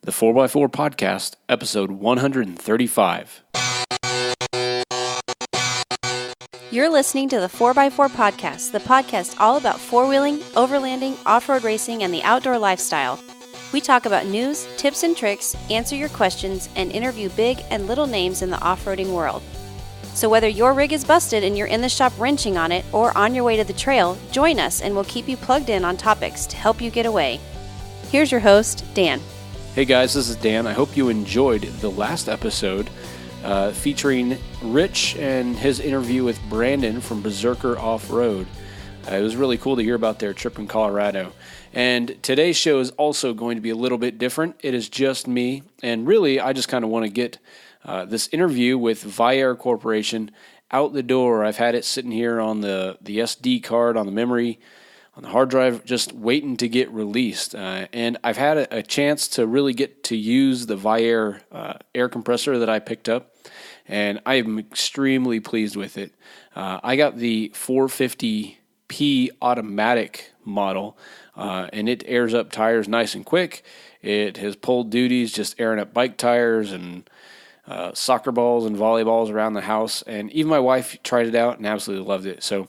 The 4x4 Podcast, episode 135. You're listening to the 4x4 Podcast, the podcast all about four-wheeling, overlanding, off-road racing, and the outdoor lifestyle. We talk about news, tips and tricks, answer your questions, and interview big and little names in the off-roading world. So whether your rig is busted and you're in the shop wrenching on it or on your way to the trail, join us and we'll keep you plugged in on topics to help you get away. Here's your host, Dan. Hey guys, this is Dan. I hope you enjoyed the last episode featuring Rich and his interview with Brandon from Berserker Off-Road. It was really cool to hear about their trip in Colorado. And today's show is also going to be a little bit different. It is just me, and really I just kind of want to get this interview with Viair Corporation out the door. I've had it sitting here on the SD card, on the memory, on the hard drive, just waiting to get released. And I've had a chance to really get to use the Viair air compressor that I picked up, and I am extremely pleased with it. I got the 450p automatic model, and it airs up tires nice and quick. It has pulled duties, just airing up bike tires and soccer balls and volleyballs around the house, and even my wife tried it out and absolutely loved it. So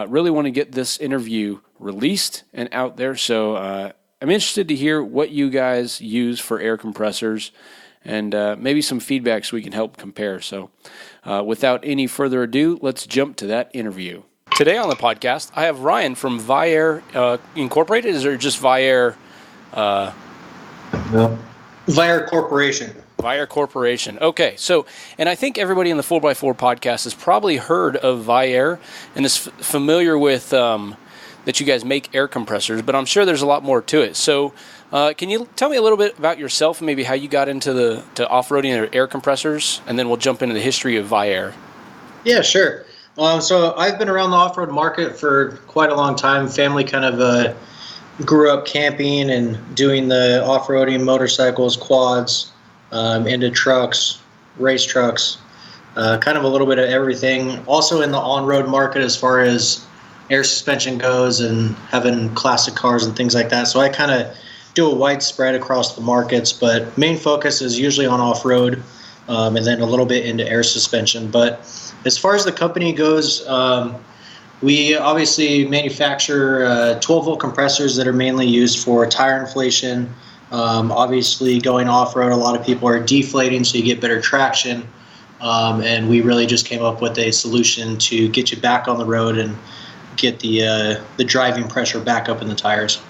really want to get this interview released and out there, so I'm interested to hear what you guys use for air compressors and maybe some feedback so we can help compare. So without any further ado, let's jump to that interview. Today on the podcast, I have Ryan from Viair Incorporated. Is there just Viair? No. Viair Corporation. Viair Corporation. Okay, so, and I think everybody in the 4x4 podcast has probably heard of Viair and is familiar with that you guys make air compressors, but I'm sure there's a lot more to it. So can you tell me a little bit about yourself and maybe how you got into off-roading air compressors, and then we'll jump into the history of Viair. Yeah, sure. So I've been around the off-road market for quite a long time. Family kind of grew up camping and doing the off-roading, motorcycles, quads, into trucks, race trucks, kind of a little bit of everything. Also in the on-road market as far as air suspension goes and having classic cars and things like that. So I kind of do a wide spread across the markets, but main focus is usually on off-road, and then a little bit into air suspension. But as far as the company goes, we obviously manufacture 12-volt compressors that are mainly used for tire inflation. Obviously, going off-road, a lot of people are deflating, so you get better traction. And we really just came up with a solution to get you back on the road and get the driving pressure back up in the tires.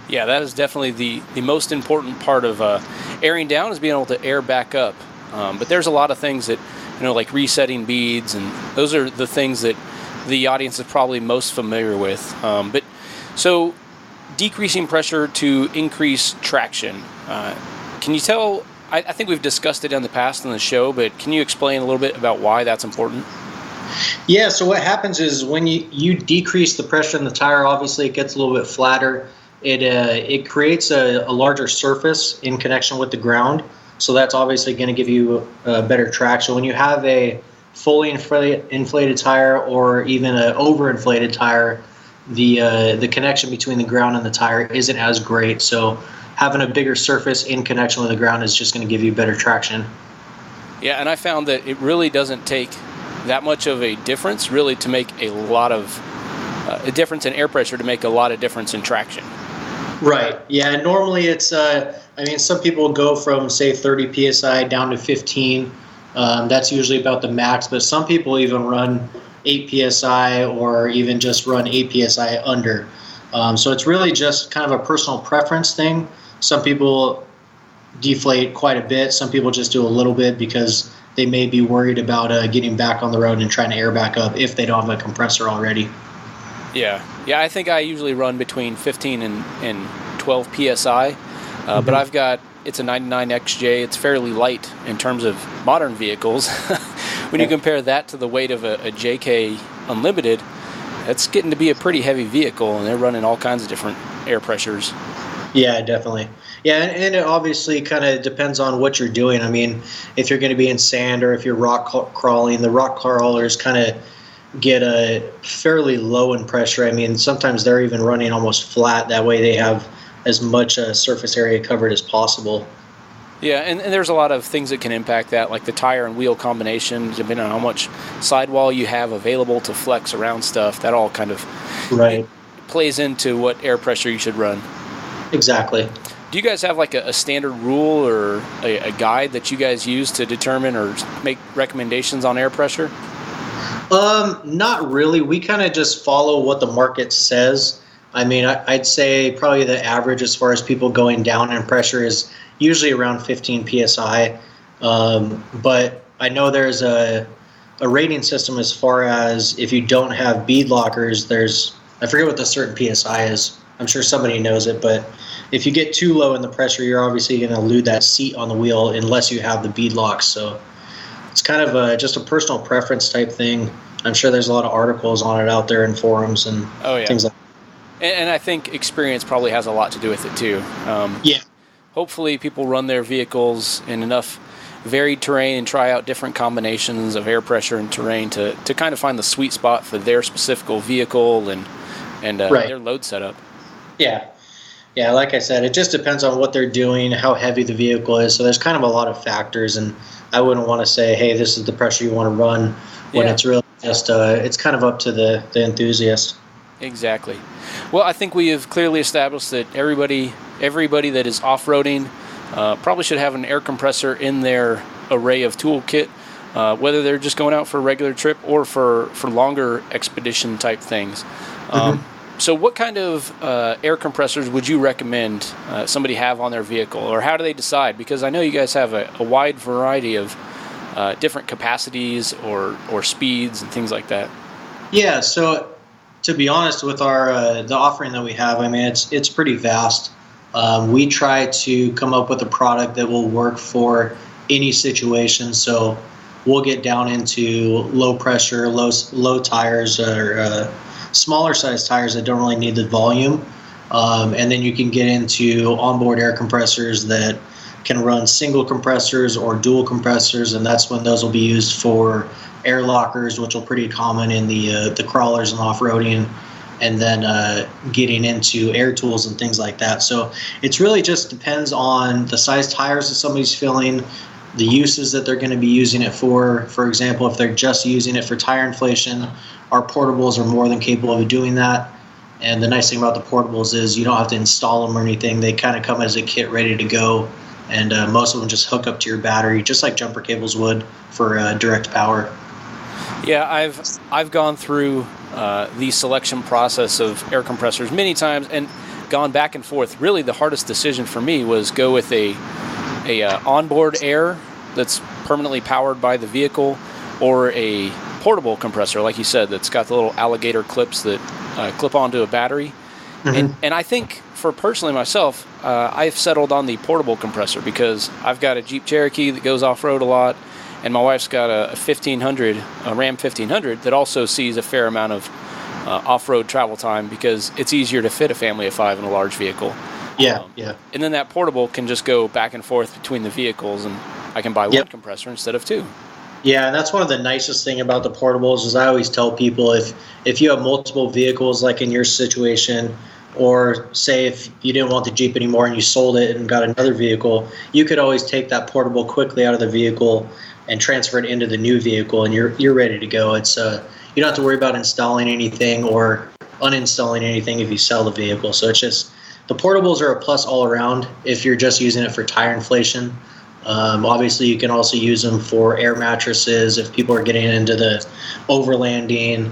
Yeah, that is definitely the most important part of airing down, is being able to air back up. But there's a lot of things that, like resetting beads, and those are the things that the audience is probably most familiar with. But so decreasing pressure to increase traction. Can you tell, I think we've discussed it in the past on the show, but can you explain a little bit about why that's important? Yeah, so what happens is when you decrease the pressure in the tire, obviously it gets a little bit flatter. It creates a larger surface in connection with the ground, so that's obviously going to give you better traction. When you have a fully inflated tire or even an overinflated tire, the connection between the ground and the tire isn't as great. So having a bigger surface in connection with the ground is just going to give you better traction. Yeah, and I found that it really doesn't take that much of a difference really to make a lot of a difference in air pressure to make a lot of difference in traction. Right. Yeah. Normally it's, some people go from say 30 PSI down to 15. That's usually about the max, but some people even run 8 PSI or even just run 8 PSI under. So it's really just kind of a personal preference thing. Some people deflate quite a bit. Some people just do a little bit because they may be worried about getting back on the road and trying to air back up if they don't have a compressor already. Yeah, I think I usually run between 15 and 12 PSI, but I've got, it's a 99 XJ. It's fairly light in terms of modern vehicles. When you compare that to the weight of a JK Unlimited, that's getting to be a pretty heavy vehicle, and they're running all kinds of different air pressures. Yeah, definitely. Yeah, and it obviously kind of depends on what you're doing. I mean, if you're going to be in sand or if you're rock crawling, the rock crawlers kind of get a fairly low in pressure. I mean, sometimes they're even running almost flat. That way they have as much surface area covered as possible. Yeah, and there's a lot of things that can impact that, like the tire and wheel combination, depending on how much sidewall you have available to flex around stuff. That all kind of plays into what air pressure you should run. Exactly. Do you guys have like a standard rule or a guide that you guys use to determine or make recommendations on air pressure? Not really. We kind of just follow what the market says. I mean, I'd say probably the average as far as people going down in pressure is usually around 15 psi. But I know there's a rating system as far as if you don't have bead lockers, I forget what the certain psi is. I'm sure somebody knows it, but if you get too low in the pressure, you're obviously going to lose that seat on the wheel unless you have the bead locks. So it's kind of just a personal preference type thing. I'm sure there's a lot of articles on it out there in forums and things like that. And I think experience probably has a lot to do with it too. Hopefully people run their vehicles in enough varied terrain and try out different combinations of air pressure and terrain to kind of find the sweet spot for their specific vehicle and their load setup. Yeah, like I said, it just depends on what they're doing, how heavy the vehicle is. So there's kind of a lot of factors, and I wouldn't want to say, hey, this is the pressure you want to run when it's really just it's kind of up to the enthusiast. Exactly. Well, I think we have clearly established that everybody that is off-roading probably should have an air compressor in their array of toolkit, whether they're just going out for a regular trip or for longer expedition type things. So what kind of air compressors would you recommend somebody have on their vehicle, or how do they decide? Because I know you guys have a wide variety of different capacities or speeds and things like that. Yeah, so to be honest, with our the offering that we have, I mean, it's pretty vast. We try to come up with a product that will work for any situation. So we'll get down into low pressure, low tires, or smaller size tires that don't really need the volume. And then you can get into onboard air compressors that can run single compressors or dual compressors, and that's when those will be used for air lockers, which are pretty common in the crawlers and off-roading, and then getting into air tools and things like that. So it's really just depends on the size tires that somebody's filling, the uses that they're going to be using it for. For example, if they're just using it for tire inflation, our portables are more than capable of doing that. And the nice thing about the portables is you don't have to install them or anything. They kind of come as a kit ready to go, and most of them just hook up to your battery, just like jumper cables would for direct power. Yeah, I've gone through the selection process of air compressors many times and gone back and forth. Really, the hardest decision for me was go with a onboard air that's permanently powered by the vehicle, or a portable compressor, like you said, that's got the little alligator clips that clip onto a battery. And I think for personally myself, I've settled on the portable compressor because I've got a Jeep Cherokee that goes off-road a lot, and my wife's got a Ram 1500 that also sees a fair amount of off-road travel time because it's easier to fit a family of 5 in a large vehicle. Yeah. And then that portable can just go back and forth between the vehicles, and I can buy one compressor instead of 2. Yeah, and that's one of the nicest thing about the portables is I always tell people if you have multiple vehicles, like in your situation, or say if you didn't want the Jeep anymore and you sold it and got another vehicle, you could always take that portable quickly out of the vehicle and transfer it into the new vehicle, and you're ready to go. It's you don't have to worry about installing anything or uninstalling anything if you sell the vehicle. So it's just the portables are a plus all around if you're just using it for tire inflation. Obviously, you can also use them for air mattresses if people are getting into the overlanding.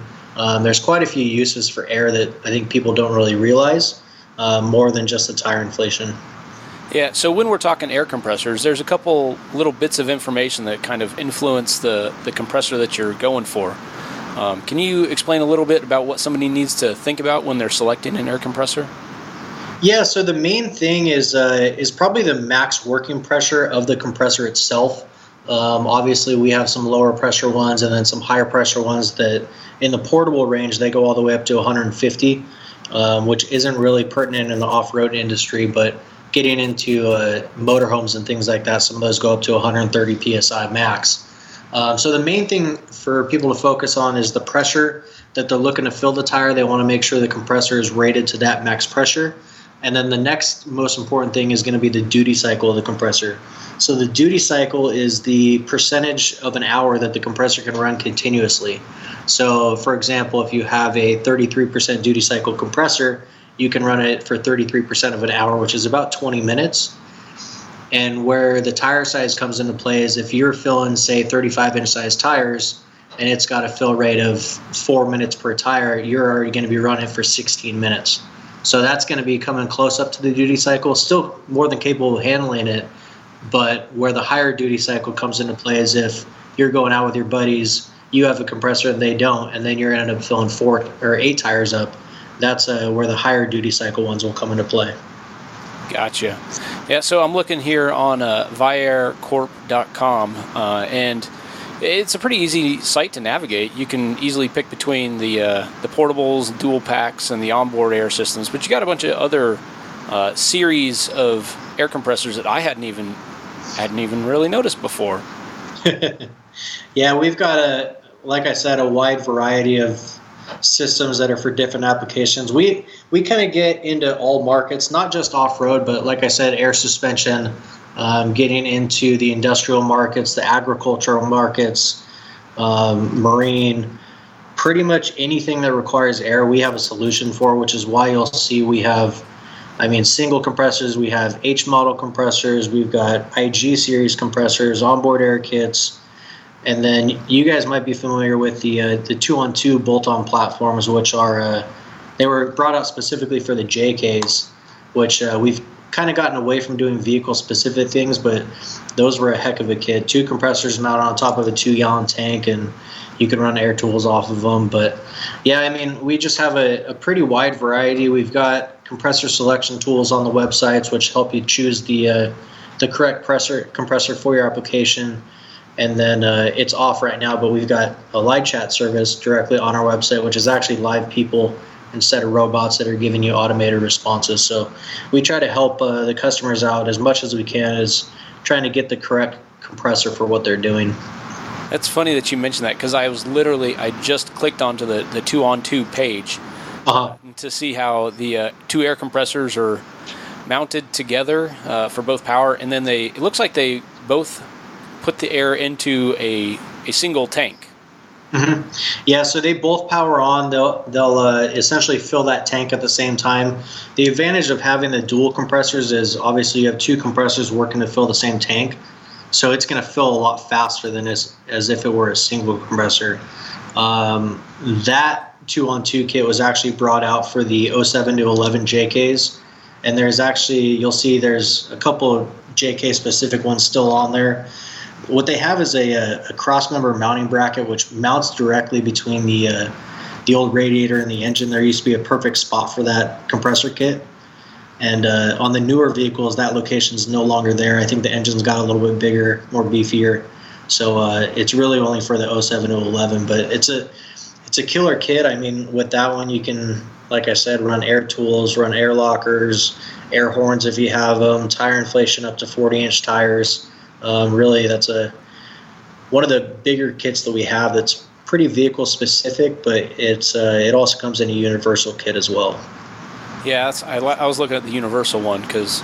There's quite a few uses for air that I think people don't really realize, more than just the tire inflation. Yeah, so when we're talking air compressors, there's a couple little bits of information that kind of influence the compressor that you're going for. Can you explain a little bit about what somebody needs to think about when they're selecting an air compressor? Yeah, so the main thing is probably the max working pressure of the compressor itself. Obviously, we have some lower pressure ones and then some higher pressure ones that in the portable range, they go all the way up to 150, which isn't really pertinent in the off-road industry, but getting into motorhomes and things like that, some of those go up to 130 PSI max. So the main thing for people to focus on is the pressure that they're looking to fill the tire. They want to make sure the compressor is rated to that max pressure. And then the next most important thing is going to be the duty cycle of the compressor. So the duty cycle is the percentage of an hour that the compressor can run continuously. So for example, if you have a 33% duty cycle compressor, you can run it for 33% of an hour, which is about 20 minutes. And where the tire size comes into play is if you're filling, say, 35-inch size tires, and it's got a fill rate of 4 minutes per tire, you're already going to be running for 16 minutes. So that's going to be coming close up to the duty cycle, still more than capable of handling it. But where the higher duty cycle comes into play is if you're going out with your buddies, you have a compressor and they don't, and then you're going to end up filling 4 or 8 tires up. That's where the higher duty cycle ones will come into play. Gotcha. Yeah, so I'm looking here on viaircorp.com, and it's a pretty easy site to navigate. You can easily pick between the portables, dual packs, and the onboard air systems, but you got a bunch of other series of air compressors that I hadn't even really noticed before. Yeah, we've got like I said, a wide variety of systems that are for different applications. We kind of get into all markets, not just off-road, but like I said, air suspension, getting into the industrial markets, the agricultural markets, marine, pretty much anything that requires air, we have a solution for, which is why you'll see we have, single compressors, we have H model compressors, we've got IG series compressors, onboard air kits, and then you guys might be familiar with the 2-on-2 bolt-on platforms, which are they were brought out specifically for the JKs, which we've kind of gotten away from doing vehicle-specific things, but those were a heck of a kit. 2 compressors mounted on top of a 2-gallon tank, and you can run air tools off of them. But yeah, we just have a pretty wide variety. We've got compressor selection tools on the websites, which help you choose the correct compressor for your application. And then it's off right now, but we've got a live chat service directly on our website, which is actually live people instead of robots that are giving you automated responses. So we try to help the customers out as much as we can, as trying to get the correct compressor for what they're doing. That's funny that you mentioned that, because I just clicked onto the 2-on-2 page to see how the 2 air compressors are mounted together for both power, and then it looks like they both put the air into a single tank. Mm-hmm. Yeah, so they both power on. They'll essentially fill that tank at the same time. The advantage of having the dual compressors is obviously you have 2 compressors working to fill the same tank, so it's going to fill a lot faster than as if it were a single compressor. That 2-on-2 kit was actually brought out for the 07 to 11 JKs, and you'll see there's a couple of JK specific ones still on there. What they have is a cross-member mounting bracket, which mounts directly between the old radiator and the engine. There used to be a perfect spot for that compressor kit. And on the newer vehicles, that location is no longer there. I think the engine's got a little bit bigger, more beefier. So it's really only for the 07 to 11. But it's a killer kit. With that one, you can, like I said, run air tools, run air lockers, air horns if you have them, tire inflation up to 40-inch tires. Really, that's one of the bigger kits that we have that's pretty vehicle specific, but it also comes in a universal kit as well. Yeah, I was looking at the universal one because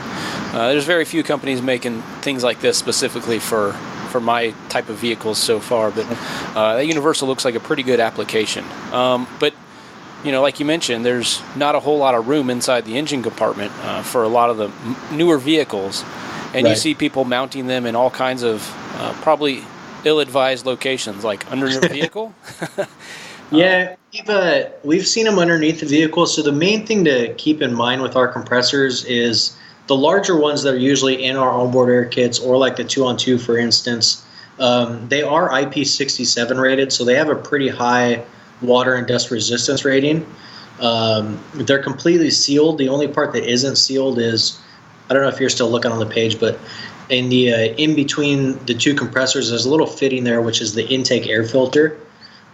there's very few companies making things like this specifically for my type of vehicles so far, but that universal looks like a pretty good application. But like you mentioned, there's not a whole lot of room inside the engine compartment for a lot of the newer vehicles. And You see people mounting them in all kinds of probably ill-advised locations, like under the vehicle. Yeah, we've seen them underneath the vehicle. So the main thing to keep in mind with our compressors is the larger ones that are usually in our onboard air kits, or like the 2-on-2, for instance, they are IP67 rated, so they have a pretty high water and dust resistance rating. They're completely sealed. The only part that isn't sealed is, I don't know if you're still looking on the page, but in between the 2 compressors, there's a little fitting there, which is the intake air filter.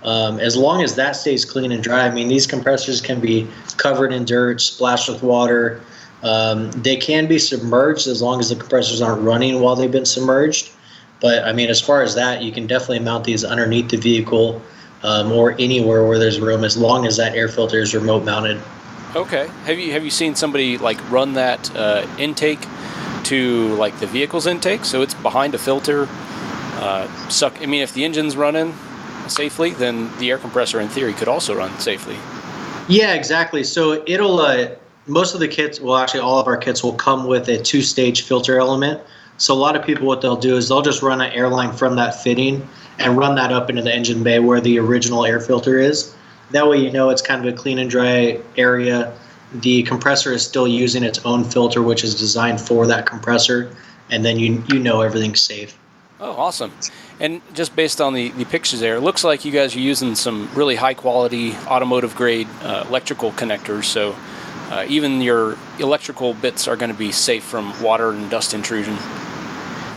As long as that stays clean and dry, these compressors can be covered in dirt, splashed with water. They can be submerged as long as the compressors aren't running while they've been submerged. But as far as that, you can definitely mount these underneath the vehicle or anywhere where there's room, as long as that air filter is remote mounted. Okay. Have you seen somebody like run that intake to like the vehicle's intake? So it's behind a filter. I mean, if the engine's running safely, then the air compressor in theory could also run safely. Yeah, exactly. So it'll most of the kits, well, actually all of our kits will come with a 2-stage filter element. So a lot of people, what they'll do is they'll just run an air line from that fitting and run that up into the engine bay where the original air filter is. That way you know it's kind of a clean and dry area. The compressor is still using its own filter, which is designed for that compressor, and then you know everything's safe. Oh, awesome. And just based on the pictures there, it looks like you guys are using some really high-quality automotive-grade electrical connectors, so even your electrical bits are going to be safe from water and dust intrusion.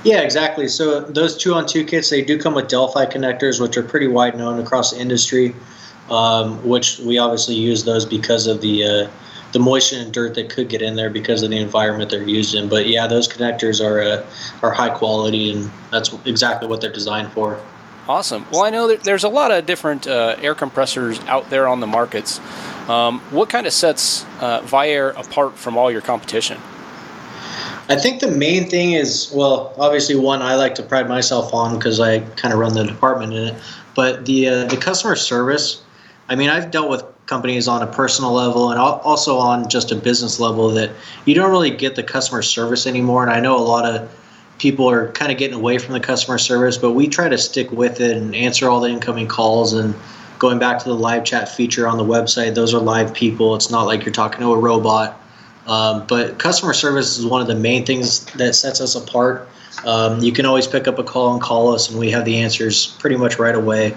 Yeah, exactly. So those 2-on-2 kits, they do come with Delphi connectors, which are pretty wide known across the industry, which we obviously use those because of the moisture and dirt that could get in there because of the environment they're used in. But yeah, those connectors are high quality, and that's exactly what they're designed for. Awesome. Well, I know that there's a lot of different air compressors out there on the markets. What kind of sets Viair apart from all your competition? I think the main thing is, well, obviously one I like to pride myself on because I kind of run the department in it, but the customer service. I mean, I've dealt with companies on a personal level and also on just a business level that you don't really get the customer service anymore. And I know a lot of people are kind of getting away from the customer service, but we try to stick with it and answer all the incoming calls. And going back to the live chat feature on the website, those are live people. It's not like you're talking to a robot. But customer service is one of the main things that sets us apart. You can always pick up a call and call us, and we have the answers pretty much right away.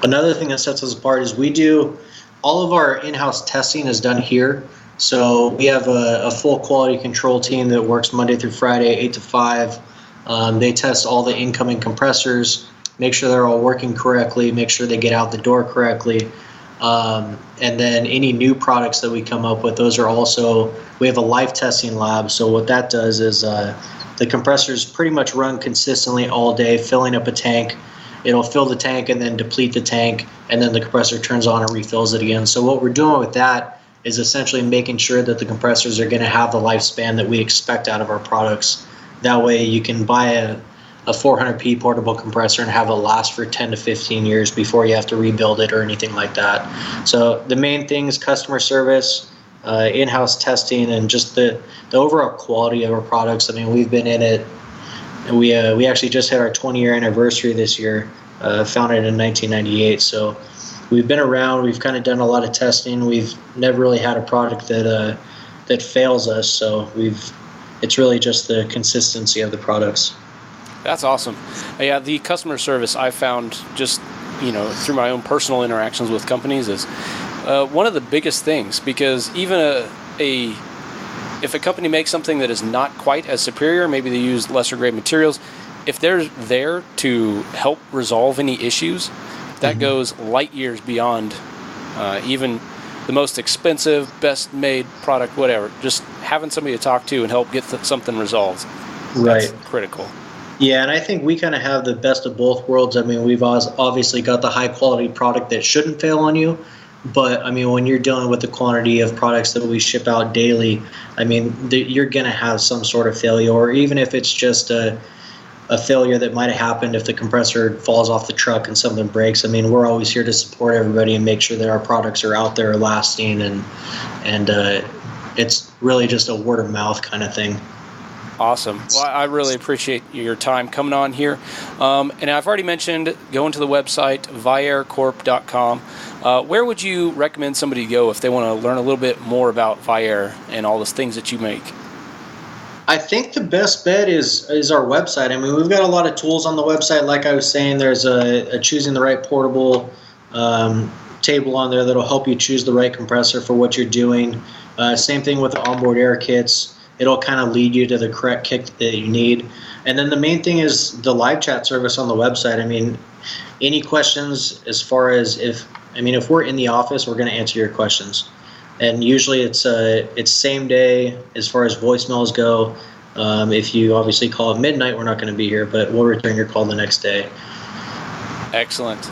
Another thing that sets us apart is we do all of our in-house testing is done here. So we have a full quality control team that works Monday through Friday, 8 to 5. They test all the incoming compressors, make sure they're all working correctly, make sure they get out the door correctly. And then any new products that we come up with, those are also, we have a live testing lab. So what that does is the compressors pretty much run consistently all day, filling up a tank. It'll fill the tank and then deplete the tank, and then the compressor turns on and refills it again. So what we're doing with that is essentially making sure that the compressors are going to have the lifespan that we expect out of our products. That way you can buy a 400p portable compressor and have it last for 10 to 15 years before you have to rebuild it or anything like that. So the main thing is customer service, in-house testing, and just the overall quality of our products. I mean, we've been in it. And we actually just had our 20-year anniversary this year, founded in 1998. So we've been around. We've kind of done a lot of testing. We've never really had a product that fails us. So it's really just the consistency of the products. That's awesome. Yeah, the customer service I found just through my own personal interactions with companies is one of the biggest things, because even if a company makes something that is not quite as superior, maybe they use lesser grade materials, if they're there to help resolve any issues, that goes light years beyond even the most expensive, best made product, whatever. Just having somebody to talk to and help get something resolved. Right. That's critical. Yeah, and I think we kind of have the best of both worlds. I mean, we've obviously got the high quality product that shouldn't fail on you. But, I mean, when you're dealing with the quantity of products that we ship out daily, I mean, you're going to have some sort of failure, or even if it's just a failure that might have happened if the compressor falls off the truck and something breaks. I mean, we're always here to support everybody and make sure that our products are out there lasting, and it's really just a word of mouth kind of thing. Awesome. Well, I really appreciate your time coming on here. And I've already mentioned going to the website, viaircorp.com. Where would you recommend somebody go if they want to learn a little bit more about Viair and all the things that you make? I think the best bet is our website. I mean, we've got a lot of tools on the website. Like I was saying, there's a choosing the right portable table on there that'll help you choose the right compressor for what you're doing. Same thing with the onboard air kits. It'll kind of lead you to the correct kit that you need. And then the main thing is the live chat service on the website. I mean, any questions as far as if we're in the office, we're going to answer your questions. And usually it's same day as far as voicemails go. If you obviously call at midnight, we're not going to be here, but we'll return your call the next day. Excellent.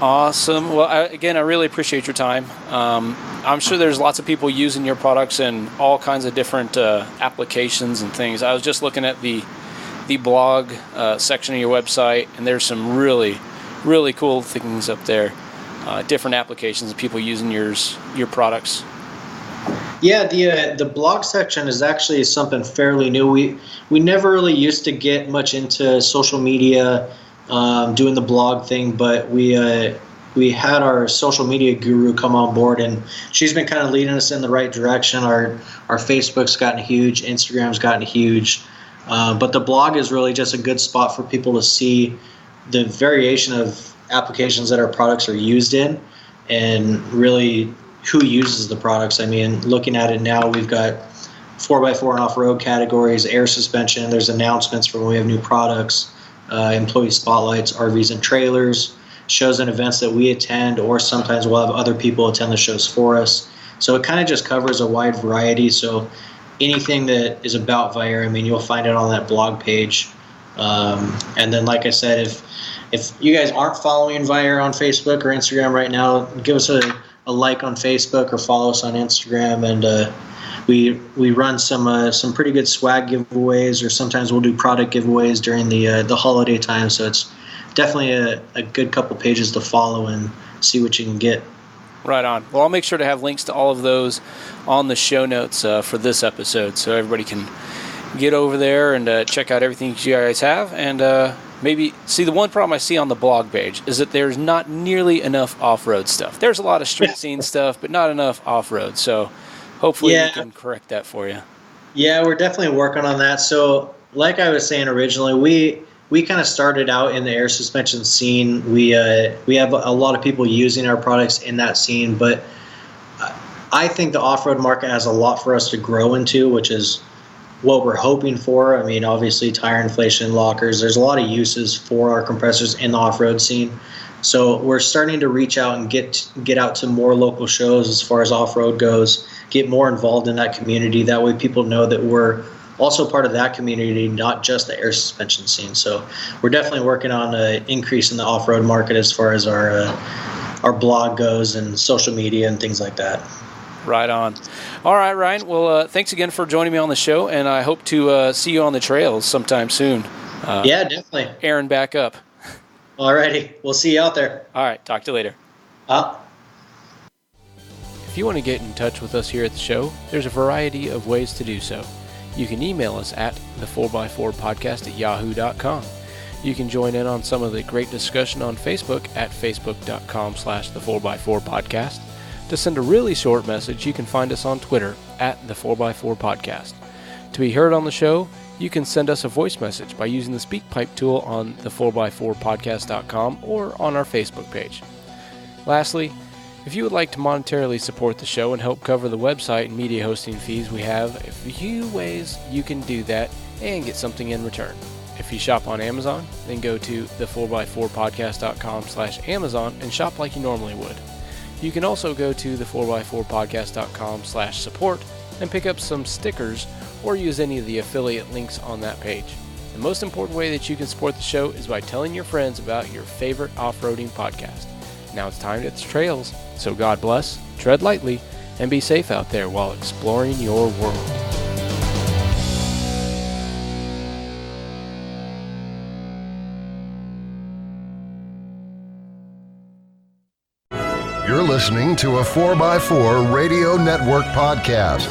Awesome. Well, I really appreciate your time. I'm sure there's lots of people using your products in all kinds of different applications and things. I was just looking at the blog section of your website, and there's some really, really cool things up there. Different applications of people using your products. Yeah, the blog section is actually something fairly new. We never really used to get much into social media, doing the blog thing, but we had our social media guru come on board, and she's been kind of leading us in the right direction. Our Facebook's gotten huge, Instagram's gotten huge, but the blog is really just a good spot for people to see the variation of applications that our products are used in, and really who uses the products. I mean, looking at it now, we've got 4x4 and off-road categories, air suspension, there's announcements for when we have new products, employee spotlights, RVs and trailers, shows and events that we attend, or sometimes we'll have other people attend the shows for us. So it kind of just covers a wide variety. So anything that is about Viair, I mean, you'll find it on that blog page. And then, like I said, if you guys aren't following Viair on Facebook or Instagram right now, give us a like on Facebook or follow us on Instagram, and we run some pretty good swag giveaways, or sometimes we'll do product giveaways during the holiday time. So it's definitely a good couple pages to follow and see what you can get. Right on. Well, I'll make sure to have links to all of those on the show notes for this episode, so everybody can get over there and check out everything you guys have, and maybe see. The one problem I see on the blog page is that there's not nearly enough off-road stuff. There's a lot of street scene stuff, but not enough off-road. So hopefully we can correct that for you. Yeah, we're definitely working on that. So like I was saying originally, we kind of started out in the air suspension scene. We have a lot of people using our products in that scene, but I think the off-road market has a lot for us to grow into, which is what we're hoping for. I mean, obviously tire inflation, lockers, there's a lot of uses for our compressors in the off-road scene. So we're starting to reach out and get out to more local shows as far as off-road goes, get more involved in that community. That way people know that we're also part of that community, not just the air suspension scene. So we're definitely working on an increase in the off-road market as far as our blog goes and social media and things like that. Right on. All right, Ryan. Well, thanks again for joining me on the show, and I hope to see you on the trails sometime soon. Yeah, definitely. Aaron, back up. All righty. We'll see you out there. All right. Talk to you later. If you want to get in touch with us here at the show, there's a variety of ways to do so. You can email us at the4x4podcast@yahoo.com. You can join in on some of the great discussion on Facebook at facebook.com/the4x4podcast. To send a really short message, you can find us on Twitter at the 4x4 Podcast. To be heard on the show, you can send us a voice message by using the SpeakPipe tool on the4x4podcast.com or on our Facebook page. Lastly, if you would like to monetarily support the show and help cover the website and media hosting fees, we have a few ways you can do that and get something in return. If you shop on Amazon, then go to the4x4podcast.com/Amazon and shop like you normally would. You can also go to the4x4podcast.com/support and pick up some stickers or use any of the affiliate links on that page. The most important way that you can support the show is by telling your friends about your favorite off-roading podcast. Now it's time to hit the trails, so God bless, tread lightly, and be safe out there while exploring your world. You're listening to a 4x4 Radio Network podcast.